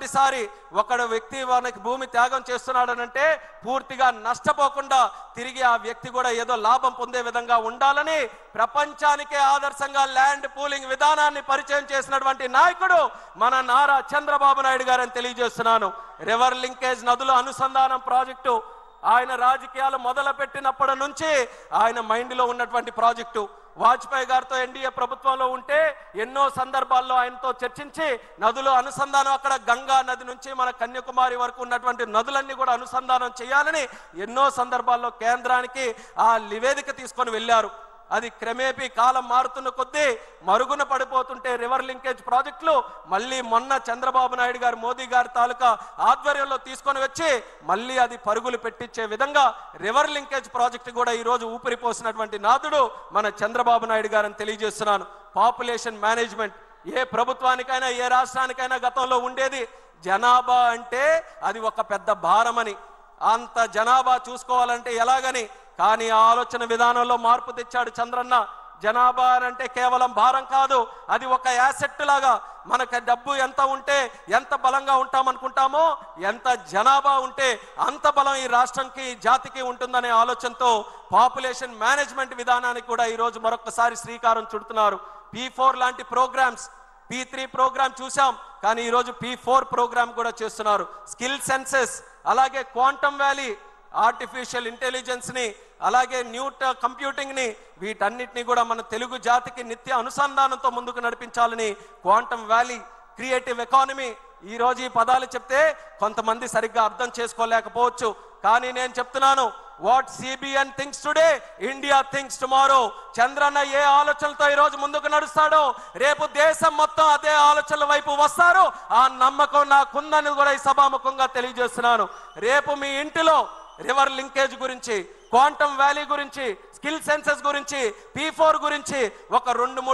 మొట్టమొదటిసారి ఒక వ్యక్తి మనకి భూమి త్యాగం చేస్తున్నాడనంటే పూర్తిగా నష్టపోకుండా తిరిగి ఆ వ్యక్తి కూడా ఏదో లాభం పొందే విధంగా ఉండాలని ప్రపంచానికే ఆదర్శంగా ల్యాండ్ పూలింగ్ విధానాన్ని పరిచయం చేసినటువంటి నాయకుడు మన నారా చంద్రబాబు నాయుడు గారని తెలియజేస్తున్నాను. రివర్ లింకేజ్ నదుల అనుసంధానం ప్రాజెక్టు ఆయన రాజకీయాలు మొదలుపెట్టినప్పటి నుంచి ఆయన మైండ్లో ఉన్నటువంటి ప్రాజెక్టు. వాజ్పేయి గారితో ఎన్డీఏ ప్రభుత్వంలో ఉంటే ఎన్నో సందర్భాల్లో ఆయనతో చర్చించి నదుల అనుసంధానం, అక్కడ గంగా నది నుంచి మన కన్యాకుమారి వరకు ఉన్నటువంటి నదులన్నీ కూడా అనుసంధానం చేయాలని ఎన్నో సందర్భాల్లో కేంద్రానికి ఆ నివేదిక తీసుకొని వెళ్ళారు. అది క్రమేపీ కాలం మారుతున్న కొద్దీ మరుగున పడిపోతుంటే రివర్ లింకేజ్ ప్రాజెక్టులు మళ్ళీ మొన్న చంద్రబాబు నాయుడు గారు మోదీ గారి తాలూకా ఆధ్వర్యంలో తీసుకొని వచ్చి మళ్ళీ అది పరుగులు పెట్టించే విధంగా రివర్ లింకేజ్ ప్రాజెక్టు కూడా ఈరోజు ఊపిరిపోసినటువంటి నాదుడు మన చంద్రబాబు నాయుడు గారని తెలియజేస్తున్నాను. పాపులేషన్ మేనేజ్మెంట్ ఏ ప్రభుత్వానికైనా ఏ రాష్ట్రానికైనా గతంలో ఉండేది. జనాభా అంటే అది ఒక పెద్ద భారమని, అంత జనాభా చూసుకోవాలంటే ఎలాగని, కానీ ఆ ఆలోచన విధానంలో మార్పు తెచ్చాడు చంద్రన్న. జనాభా అంటే కేవలం భారం కాదు, అది ఒక యాసెట్ లాగా. మనకు డబ్బు ఎంత ఉంటే ఎంత బలంగా ఉంటామనుకుంటామో, ఎంత జనాభా ఉంటే అంత బలం ఈ రాష్ట్రంకి జాతికి ఉంటుందనే ఆలోచనతో పాపులేషన్ మేనేజ్మెంట్ విధానానికి కూడా ఈరోజు మరొకసారి శ్రీకారం చుడుతున్నారు. P4 లాంటి ప్రోగ్రామ్స్, P3 ప్రోగ్రామ్ చూసాం, కానీ ఈరోజు P4 ప్రోగ్రామ్ కూడా చేస్తున్నారు. స్కిల్ సెన్సెస్, అలాగే క్వాంటమ్ వ్యాలీ, ఆర్టిఫిషియల్ ఇంటెలిజెన్స్ ని, అలాగే న్యూ కంప్యూటింగ్ ని, వీటన్నిటిని కూడా మన తెలుగు జాతికి నిత్య అనుసంధానంతో ముందుకు నడిపించాలని క్వాంటమ్ వ్యాలీ, క్రియేటివ్ ఎకానమీ, ఈ రోజు ఈ పదాలు చెప్తే కొంతమంది సరిగ్గా అర్థం చేసుకోలేకపోవచ్చు. కానీ నేను చెప్తున్నాను, what CBN thinks today, India thinks tomorrow. Chandranna ఏ ఆలోచనలతో ఈ రోజు ముందుకు నడుస్తాడో రేపు దేశం మొత్తం అదే ఆలోచనల వైపు వస్తారు. ఆ నమ్మకం నాకుందని కూడా ఈ సభాముఖంగా తెలియజేస్తున్నాను. రేపు మీ ఇంటిలో రివర్ లింకేజ్ గురించి, క్వాంటమ్ వ్యాలీ గురించి, స్కిల్ సెన్సెస్ గురించి, P4 గురించి ఒక 2-3